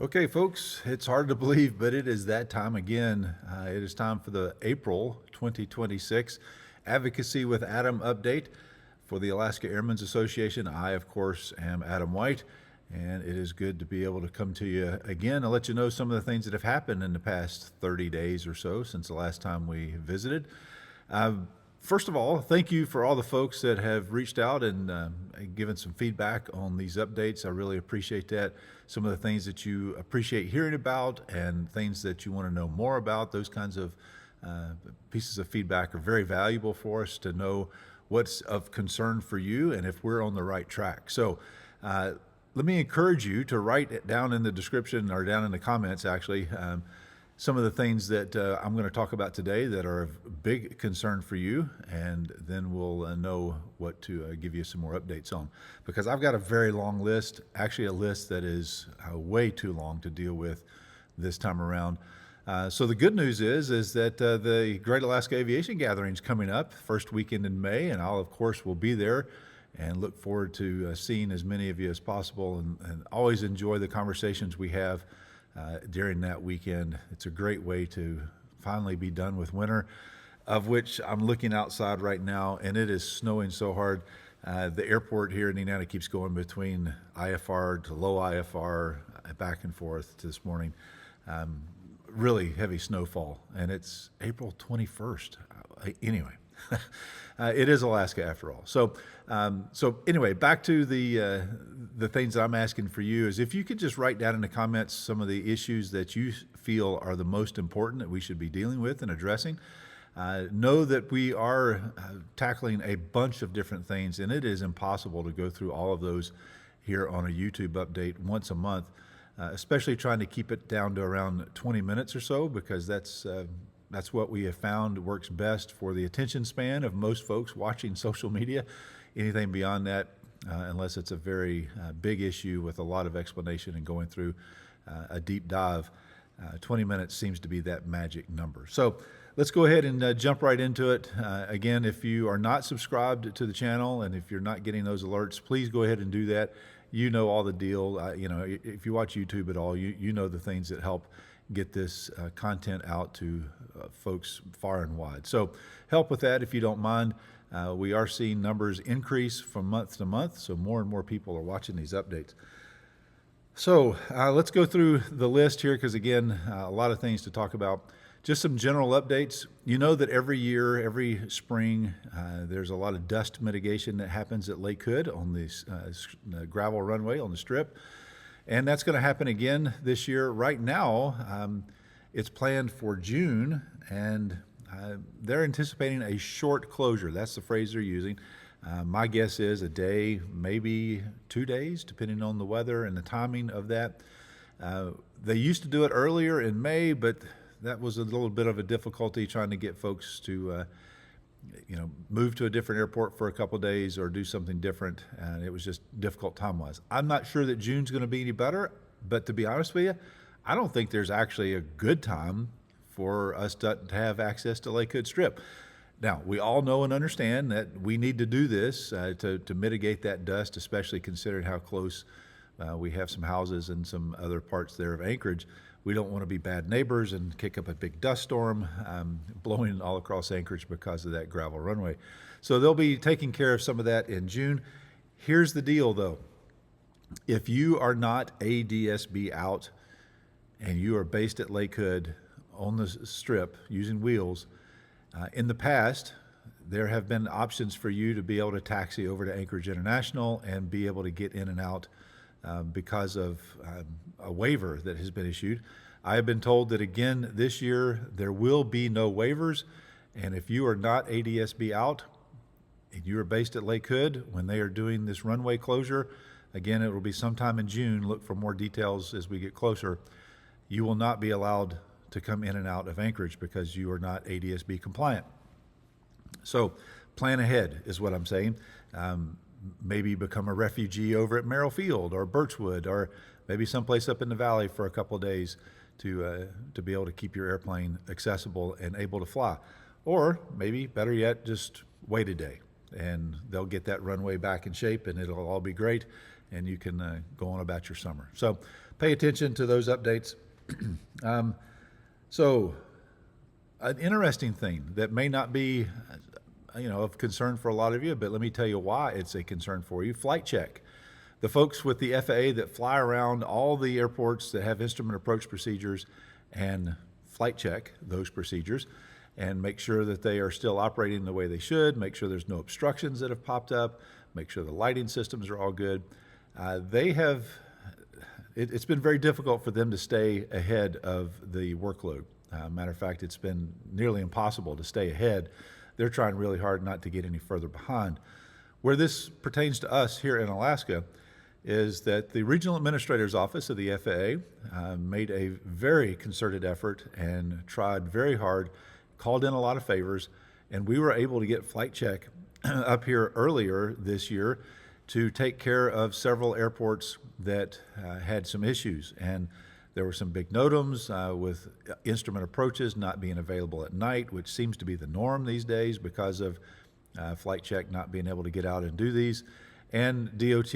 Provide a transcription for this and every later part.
Okay, folks, it's hard to believe, but it is that time again. It is time for the April 2026 Advocacy with Adam update for the Alaska Airmen's Association. I, of course, am Adam White, and it is good to be able to come to you again and let you know some of the things that have happened in the past 30 days or so since the last time we visited. First of all, thank you for all the folks that have reached out and given some feedback on these updates. I really appreciate that. Some of the things that you appreciate hearing about and things that you want to know more about, those kinds of pieces of feedback are very valuable for us to know what's of concern for you and if we're on the right track. So let me encourage you to write it down in the description or down in the comments, actually, some of the things that I'm going to talk about today that are of big concern for you, and then we'll know what to give you some more updates on. Because I've got a very long list, actually a list that is way too long to deal with this time around. So the good news is that the Great Alaska Aviation Gathering is coming up first weekend in May, and I'll, of course, will be there and look forward to seeing as many of you as possible, and always enjoy the conversations we have during that weekend. It's a great way to finally be done with winter, of which I'm looking outside right now, and it is snowing so hard. The airport here in Indiana keeps going between IFR to low IFR, back and forth this morning. Really heavy snowfall, and it's April 21st. Anyway, it is Alaska after all. So anyway, back to the things that I'm asking for you is if you could just write down in the comments some of the issues that you feel are the most important that we should be dealing with and addressing. Know that we are tackling a bunch of different things, and it is impossible to go through all of those here on a YouTube update once a month, especially trying to keep it down to around 20 minutes or so, because that's what we have found works best for the attention span of most folks watching social media. Anything beyond that, unless it's a very big issue with a lot of explanation and going through a deep dive, 20 minutes seems to be that magic number. So let's go ahead and jump right into it. Again, if you are not subscribed to the channel and if you're not getting those alerts, please go ahead and do that. You know all the deal. If you watch YouTube at all, you know the things that help get this content out to folks far and wide. So help with that if you don't mind. We are seeing numbers increase from month to month, so more and more people are watching these updates. So let's go through the list here because, again, a lot of things to talk about. Just some general updates. You know that every year, every spring, there's a lot of dust mitigation that happens at Lake Hood on this gravel runway on the Strip. And that's going to happen again this year. Right now, it's planned for June, and they're anticipating a short closure. That's the phrase they're using. My guess is a day, maybe 2 days, depending on the weather and the timing of that. They used to do it earlier in May, but that was a little bit of a difficulty trying to get folks to move to a different airport for a couple of days or do something different, and it was just difficult time-wise. I'm not sure that June's going to be any better, but to be honest with you, I don't think there's actually a good time for us to have access to Lake Hood Strip. Now, we all know and understand that we need to do this to mitigate that dust, especially considering how close we have some houses and some other parts there of Anchorage. We don't want to be bad neighbors and kick up a big dust storm blowing all across Anchorage because of that gravel runway. So they'll be taking care of some of that in June. Here's the deal, though. If you are not ADSB out and you are based at Lake Hood on the Strip using wheels, in the past, there have been options for you to be able to taxi over to Anchorage International and be able to get in and out because of a waiver that has been issued. I have been told that again this year there will be no waivers, and if you are not ADSB out and you are based at Lake Hood when they are doing this runway closure, again it will be sometime in June, look for more details as we get closer, you will not be allowed to come in and out of Anchorage because you are not ADSB compliant. So plan ahead is what I'm saying. Maybe become a refugee over at Merrill Field or Birchwood or maybe someplace up in the valley for a couple of days to be able to keep your airplane accessible and able to fly. Or maybe, better yet, just wait a day and they'll get that runway back in shape and it'll all be great and you can go on about your summer. So pay attention to those updates. So, an interesting thing that may not be, of concern for a lot of you, but let me tell you why it's a concern for you. Flight check. The folks with the FAA that fly around all the airports that have instrument approach procedures and flight check those procedures and make sure that they are still operating the way they should, make sure there's no obstructions that have popped up, make sure the lighting systems are all good. It's been very difficult for them to stay ahead of the workload. Matter of fact, it's been nearly impossible to stay ahead. They're trying really hard not to get any further behind. Where this pertains to us here in Alaska is that the Regional Administrator's Office of the FAA made a very concerted effort and tried very hard, called in a lot of favors, and we were able to get flight check up here earlier this year to take care of several airports that had some issues. And there were some big NOTAMs with instrument approaches not being available at night, which seems to be the norm these days because of flight check not being able to get out and do these, and DOT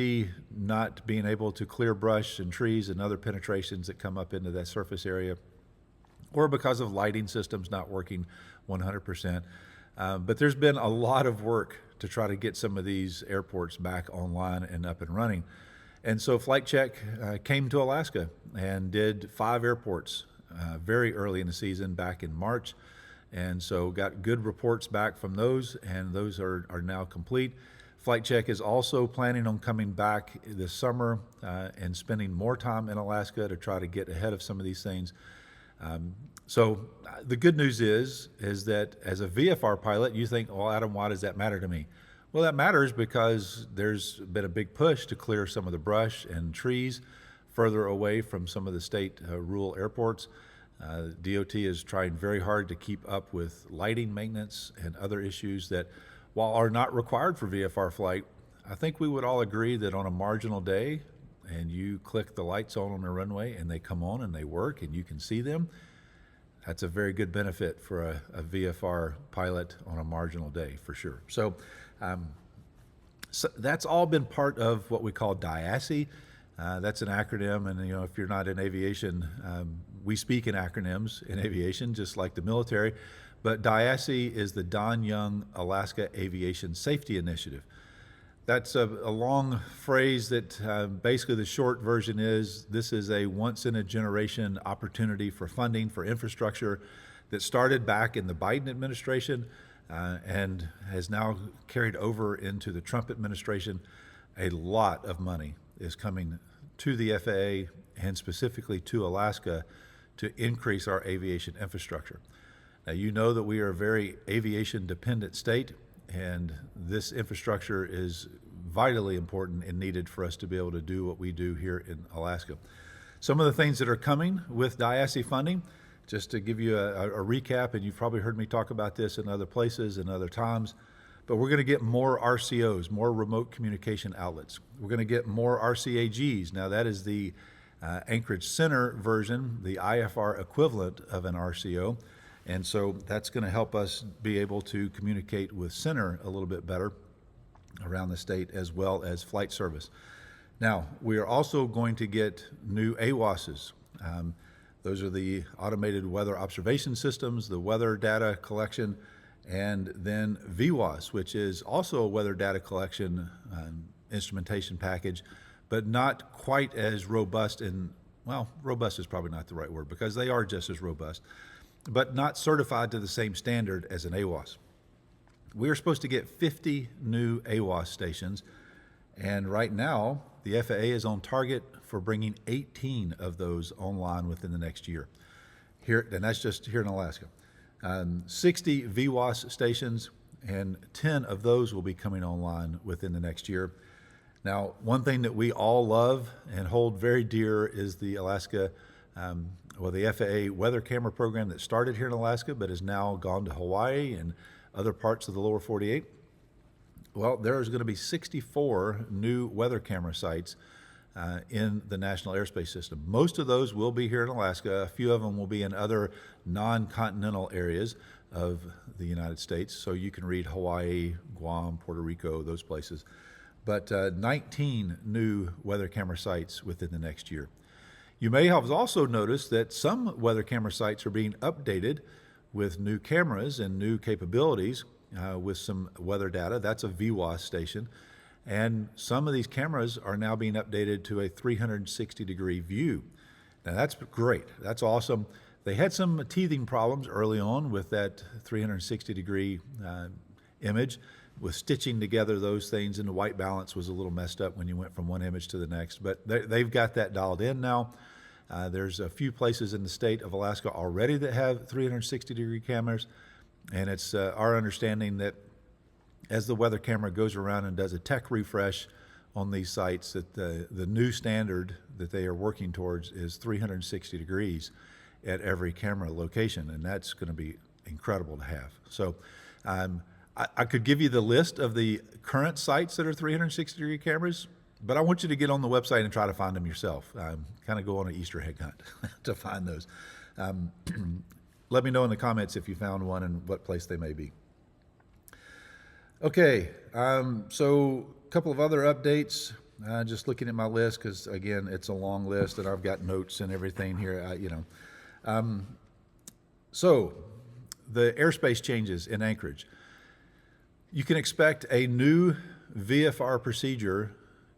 not being able to clear brush and trees and other penetrations that come up into that surface area, or because of lighting systems not working 100%. But there's been a lot of work to try to get some of these airports back online and up and running. And so Flight Check came to Alaska and did 5 airports very early in the season back in March. And so got good reports back from those, and those are now complete. Flight Check is also planning on coming back this summer and spending more time in Alaska to try to get ahead of some of these things. So the good news is that as a VFR pilot, you think, well, Adam, why does that matter to me? Well, that matters because there's been a big push to clear some of the brush and trees further away from some of the state rural airports. DOT is trying very hard to keep up with lighting maintenance and other issues that, while are not required for VFR flight, I think we would all agree that on a marginal day and you click the lights on the runway and they come on and they work and you can see them, that's a very good benefit for a VFR pilot on a marginal day for sure. So that's all been part of what we call DIASI. That's an acronym, and if you're not in aviation, we speak in acronyms in aviation, just like the military. But DIASI is the Don Young Alaska Aviation Safety Initiative. That's a long phrase that basically the short version is this is a once-in-a-generation opportunity for funding for infrastructure that started back in the Biden administration and has now carried over into the Trump administration. A lot of money is coming to the FAA and specifically to Alaska to increase our aviation infrastructure. Now, you know that we are a very aviation-dependent state, and this infrastructure is vitally important and needed for us to be able to do what we do here in Alaska. Some of the things that are coming with DIASI funding, just to give you a recap, and you've probably heard me talk about this in other places and other times, but we're going to get more RCOs, more remote communication outlets. We're going to get more RCAGs. Now, that is the Anchorage Center version, the IFR equivalent of an RCO. And so that's going to help us be able to communicate with center a little bit better around the state, as well as flight service. Now, we are also going to get new AWOSs. Those are the automated weather observation systems, the weather data collection, and then VWAS, which is also a weather data collection instrumentation package, but not quite as robust robust is probably not the right word because they are just as robust, but not certified to the same standard as an AWOS. We are supposed to get 50 new AWOS stations, and right now the FAA is on target for bringing 18 of those online within the next year. And that's just here in Alaska. 60 VWAS stations, and 10 of those will be coming online within the next year. Now, one thing that we all love and hold very dear is the Alaska, the FAA weather camera program that started here in Alaska but has now gone to Hawaii and other parts of the lower 48. Well, there is going to be 64 new weather camera sites in the National Airspace System. Most of those will be here in Alaska. A few of them will be in other non-continental areas of the United States. So you can read Hawaii, Guam, Puerto Rico, those places. But 19 new weather camera sites within the next year. You may have also noticed that some weather camera sites are being updated with new cameras and new capabilities with some weather data. That's a VWAS station. And some of these cameras are now being updated to a 360-degree view. Now that's great. That's awesome. They had some teething problems early on with that 360-degree image, with stitching together those things, and the white balance was a little messed up when you went from one image to the next. But they've got that dialed in now. There's a few places in the state of Alaska already that have 360-degree cameras, and it's our understanding that as the weather camera goes around and does a tech refresh on these sites, that the new standard that they are working towards is 360 degrees at every camera location, and that's going to be incredible to have. So I could give you the list of the current sites that are 360-degree cameras, but I want you to get on the website and try to find them yourself. Kind of go on an Easter egg hunt to find those. Let me know in the comments if you found one and what place they may be. Okay, so a couple of other updates. Just looking at my list, because again, it's a long list and I've got notes and everything here, So the airspace changes in Anchorage. You can expect a new VFR procedure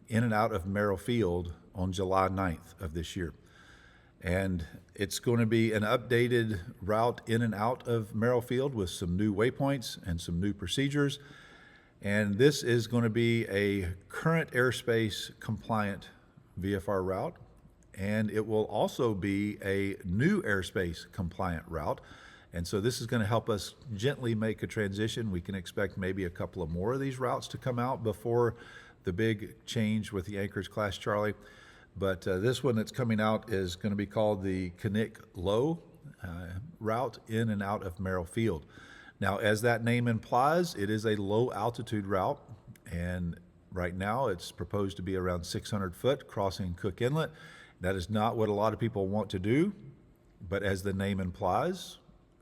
in and out of Merrill Field on July 9th of this year. And it's going to be an updated route in and out of Merrill Field with some new waypoints and some new procedures. And this is going to be a current airspace compliant VFR route. And it will also be a new airspace compliant route. And so this is going to help us gently make a transition. We can expect maybe a couple of more of these routes to come out before the big change with the Anchorage Class Charlie. But this one that's coming out is going to be called the Knik Low route in and out of Merrill Field. Now, as that name implies, it is a low altitude route, and right now it's proposed to be around 600 foot crossing Cook Inlet. That is not what a lot of people want to do, but as the name implies,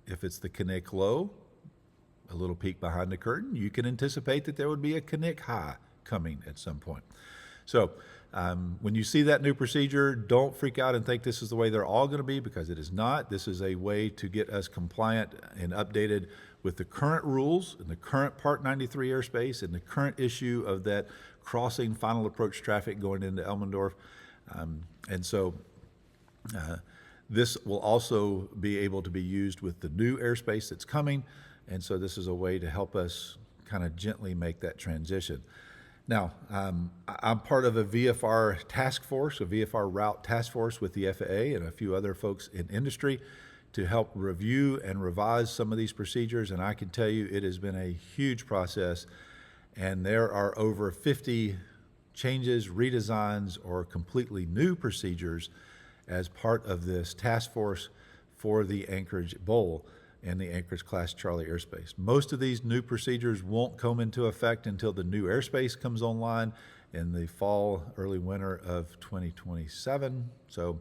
if it's the Knik Low, a little peek behind the curtain, you can anticipate that there would be a Knik High coming at some point. So when you see that new procedure, don't freak out and think this is the way they're all going to be, because it is not. This is a way to get us compliant and updated with the current rules and the current Part 93 airspace and the current issue of that crossing final approach traffic going into Elmendorf. And so this will also be able to be used with the new airspace that's coming. And so this is a way to help us kind of gently make that transition. Now, I'm part of a VFR task force, a VFR route task force with the FAA and a few other folks in industry to help review and revise some of these procedures. And I can tell you it has been a huge process, and there are over 50 changes, redesigns, or completely new procedures as part of this task force for the Anchorage Bowl and the Anchorage Class Charlie airspace. Most of these new procedures won't come into effect until the new airspace comes online in the fall, early winter of 2027. So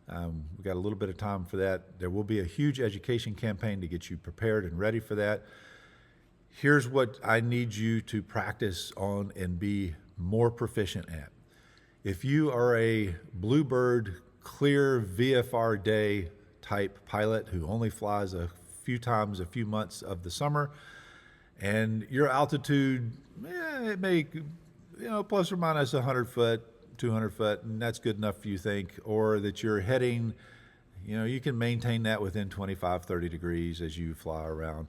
we've got a little bit of time for that. There will be a huge education campaign to get you prepared and ready for that. Here's what I need you to practice on and be more proficient at. If you are a Bluebird clear VFR day type pilot who only flies a few times a few months of the summer, and your altitude, it may, plus or minus 100 foot, 200 foot, and that's good enough for you think, or that you're heading, you can maintain that within 25, 30 degrees as you fly around.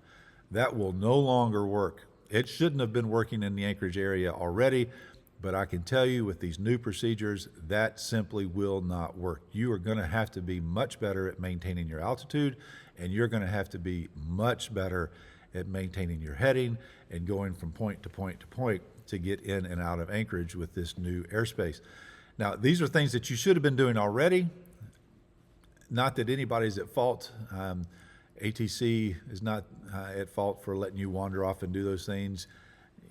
That will no longer work. It shouldn't have been working in the Anchorage area already, but I can tell you with these new procedures, that simply will not work. You are going to have to be much better at maintaining your altitude, and you're going to have to be much better at maintaining your heading and going from point to point to point to get in and out of Anchorage with this new airspace. Now, these are things that you should have been doing already. Not that anybody's at fault. ATC is not at fault for letting you wander off and do those things.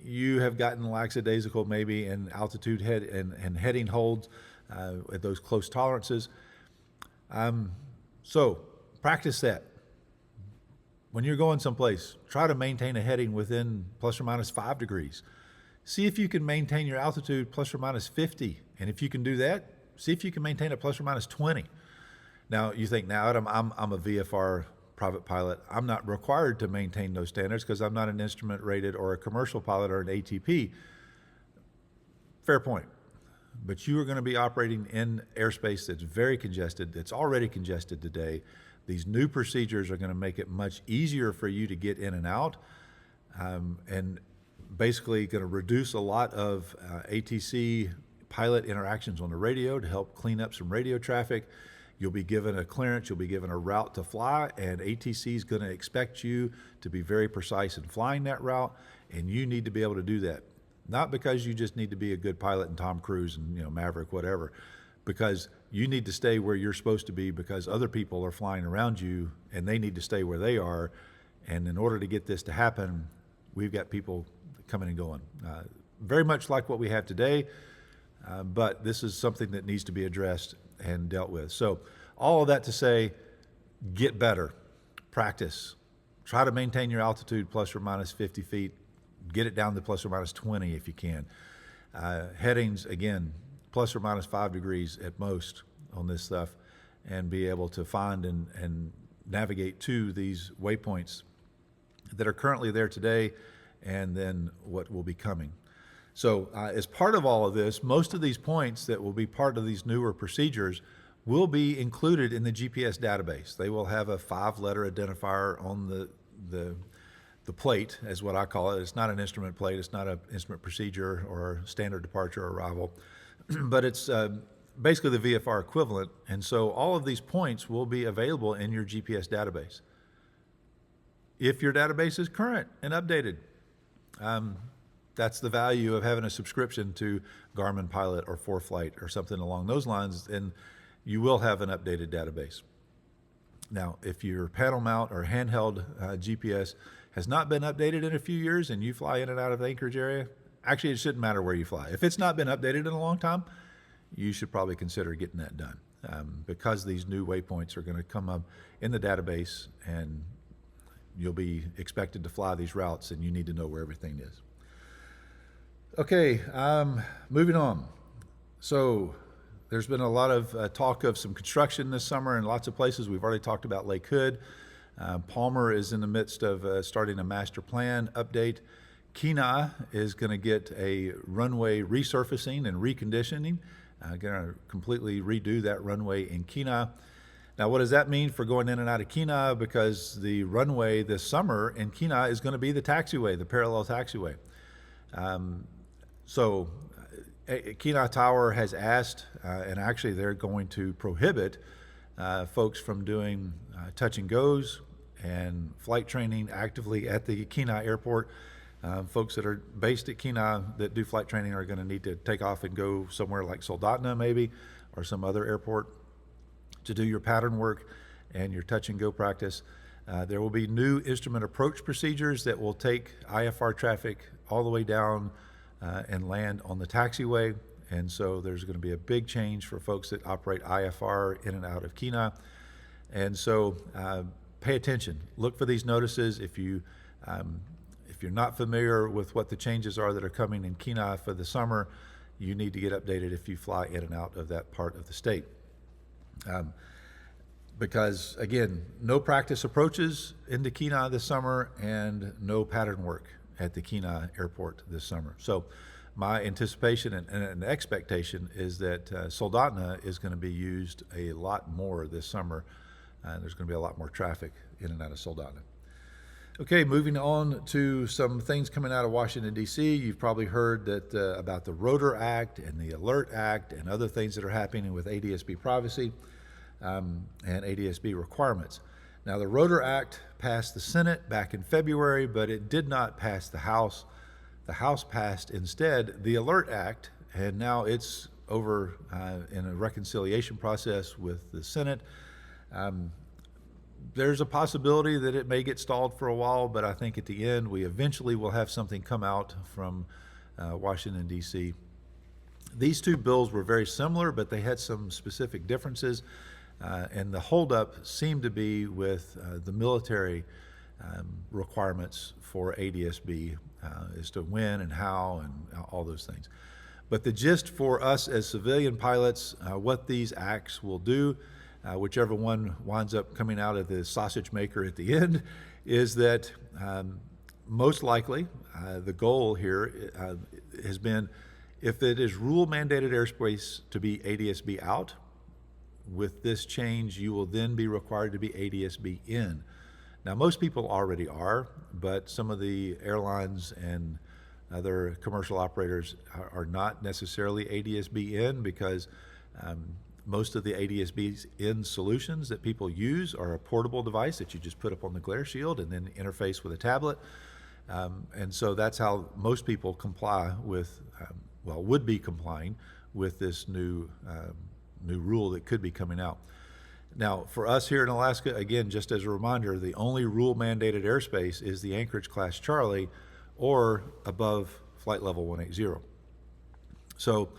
You have gotten lackadaisical maybe in altitude head and heading holds at those close tolerances. So practice that. When you're going someplace, try to maintain a heading within plus or minus 5 degrees. See if you can maintain your altitude plus or minus 50. And if you can do that, see if you can maintain it plus or minus 20. Now, you think, now, Adam, I'm a VFR private pilot. I'm not required to maintain those standards because I'm not an instrument rated or a commercial pilot or an ATP. Fair point. But you are going to be operating in airspace that's very congested, that's already congested today. These new procedures are going to make it much easier for you to get in and out, and basically going to reduce a lot of ATC pilot interactions on the radio to help clean up some radio traffic. You'll be given a clearance, you'll be given a route to fly, and ATC is going to expect you to be very precise in flying that route, and you need to be able to do that. Not because you just need to be a good pilot and Tom Cruise and Maverick, whatever, because you need to stay where you're supposed to be because other people are flying around you and they need to stay where they are. And in order to get this to happen, we've got people coming and going. Very much like what we have today, but this is something that needs to be addressed and dealt with. So all of that to say, get better, practice, try to maintain your altitude plus or minus 50 feet, get it down to plus or minus 20 if you can. Headings, again, plus or minus 5 degrees at most on this stuff, and be able to find and navigate to these waypoints that are currently there today and then what will be coming. So as part of all of this, most of these points that will be part of these newer procedures will be included in the GPS database. They will have a 5-letter identifier on the plate, as what I call it. It's not an instrument plate, it's not an instrument procedure or standard departure or arrival, but it's basically the VFR equivalent. And so all of these points will be available in your GPS database, if your database is current and updated. That's the value of having a subscription to Garmin Pilot or ForeFlight or something along those lines, and you will have an updated database. Now, if your panel mount or handheld GPS has not been updated in a few years and you fly in and out of the Anchorage area, actually it shouldn't matter where you fly. If it's not been updated in a long time, you should probably consider getting that done, because these new waypoints are going to come up in the database and you'll be expected to fly these routes and you need to know where everything is. Okay, moving on. So there's been a lot of talk of some construction this summer in lots of places. We've already talked about Lake Hood. Palmer is in the midst of starting a master plan update. Kenai is going to get a runway resurfacing and reconditioning. Going to completely redo that runway in Kenai. Now, what does that mean for going in and out of Kenai? Because the runway this summer in Kenai is going to be the taxiway, the parallel taxiway. So Kenai Tower has asked, and actually they're going to prohibit folks from doing touch and goes and flight training actively at the Kenai airport. Folks that are based at Kenai that do flight training are going to need to take off and go somewhere like Soldotna maybe, or some other airport to do your pattern work and your touch and go practice. There will be new instrument approach procedures that will take IFR traffic all the way down and land on the taxiway. And so there's going to be a big change for folks that operate IFR in and out of Kenai. And so pay attention. Look for these notices. If you're not familiar with what the changes are that are coming in Kenai for the summer, you need to get updated if you fly in and out of that part of the state. Because again, no practice approaches into Kenai this summer and no pattern work at the Kenai airport this summer. So my anticipation and expectation is that Soldotna is going to be used a lot more this summer. There's going to be a lot more traffic in and out of Soldotna. Okay, moving on to some things coming out of Washington, D.C. You've probably heard that about the Rotor Act and the Alert Act and other things that are happening with ADSB privacy and ADSB requirements. Now, the Rotor Act passed the Senate back in February, but it did not pass the House. The House passed instead the Alert Act, and now it's over in a reconciliation process with the Senate. There's a possibility that it may get stalled for a while, but I think at the end we eventually will have something come out from Washington, D.C. These two bills were very similar, but they had some specific differences, and the holdup seemed to be with the military requirements for ADSB as to when and how and all those things. But the gist for us as civilian pilots, what these acts will do, whichever one winds up coming out of the sausage maker at the end, is that most likely the goal here has been, if it is rule mandated airspace to be ADS-B out, with this change you will then be required to be ADS-B in. Now most people already are, but some of the airlines and other commercial operators are not necessarily ADS-B in, because most of the ADS-B in solutions that people use are a portable device that you just put up on the glare shield and then interface with a tablet. And so that's how most people comply with, would be complying with this new rule that could be coming out. Now, for us here in Alaska, again, just as a reminder, the only rule mandated airspace is the Anchorage class Charlie or above flight level 180. So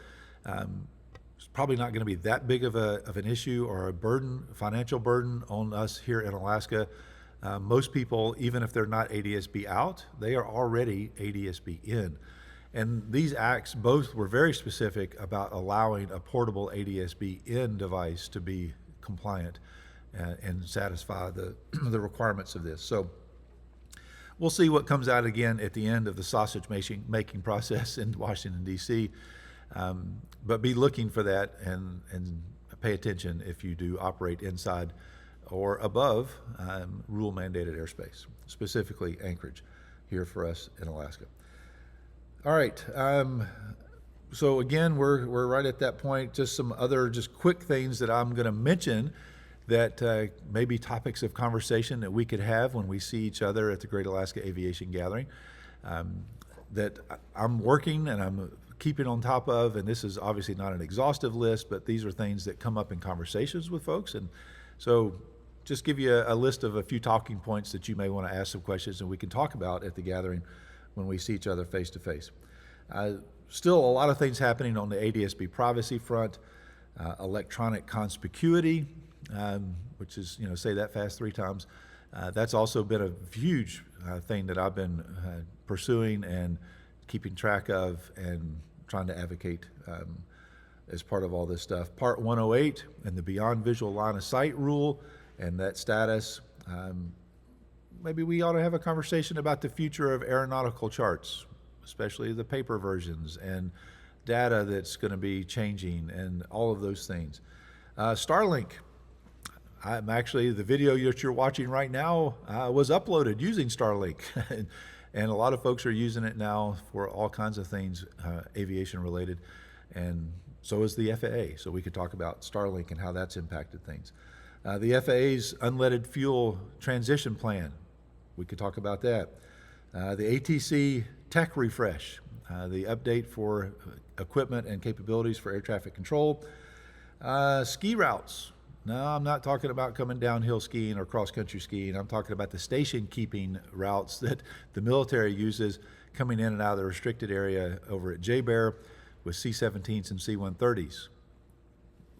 it's probably not going to be that big of an issue or a burden, financial burden on us here in Alaska. Most people, even if they're not ADS-B out, they are already ADS-B in. And these acts both were very specific about allowing a portable ADS-B in device to be compliant and satisfy the requirements of this. So we'll see what comes out again at the end of the sausage making process in Washington, D.C. But be looking for that and pay attention if you do operate inside or above rule mandated airspace, specifically Anchorage here for us in Alaska. All right. So again, we're right at that point. Just some other quick things that I'm going to mention that may be topics of conversation that we could have when we see each other at the Great Alaska Aviation Gathering, that I'm working and I'm keeping on top of. And this is obviously not an exhaustive list, but these are things that come up in conversations with folks. And so just give you a list of a few talking points that you may want to ask some questions and we can talk about at the gathering when we see each other face to face. Still a lot of things happening on the ADS-B privacy front, electronic conspicuity, which is, say that fast 3 times. That's also been a huge thing that I've been pursuing and keeping track of and trying to advocate as part of all this stuff. Part 108 and the beyond visual line of sight rule and that status. Maybe we ought to have a conversation about the future of aeronautical charts, especially the paper versions and data that's going to be changing and all of those things. Starlink. The video that you're watching right now was uploaded using Starlink. And a lot of folks are using it now for all kinds of things aviation related. And so is the FAA. So we could talk about Starlink and how that's impacted things. The FAA's unleaded fuel transition plan. We could talk about that. The ATC tech refresh, the update for equipment and capabilities for air traffic control. Ski routes. No, I'm not talking about coming downhill skiing or cross-country skiing. I'm talking about the station-keeping routes that the military uses coming in and out of the restricted area over at J-Bear with C-17s and C-130s.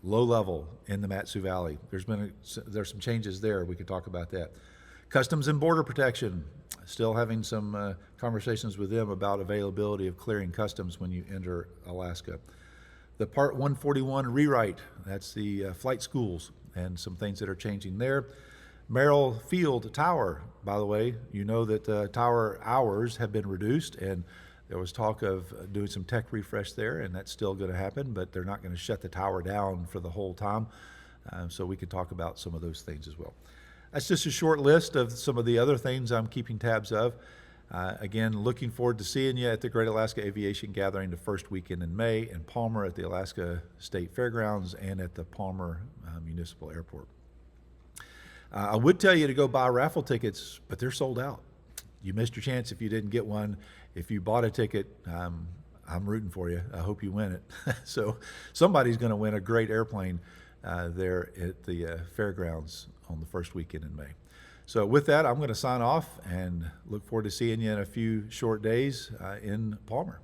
Low level in the Mat-Su Valley. There's some changes there. We could talk about that. Customs and Border Protection. Still having some conversations with them about availability of clearing customs when you enter Alaska. The Part 141 rewrite, that's the flight schools and some things that are changing there. Merrill Field Tower, by the way, you know that tower hours have been reduced and there was talk of doing some tech refresh there, and that's still going to happen, but they're not going to shut the tower down for the whole time. So we could talk about some of those things as well. That's just a short list of some of the other things I'm keeping tabs of. Again, looking forward to seeing you at the Great Alaska Aviation Gathering the first weekend in May in Palmer at the Alaska State Fairgrounds and at the Palmer Municipal Airport. I would tell you to go buy raffle tickets, but they're sold out. You missed your chance if you didn't get one. If you bought a ticket, I'm rooting for you. I hope you win it. So somebody's going to win a great airplane there at the fairgrounds on the first weekend in May. So with that, I'm going to sign off and look forward to seeing you in a few short days in Palmer.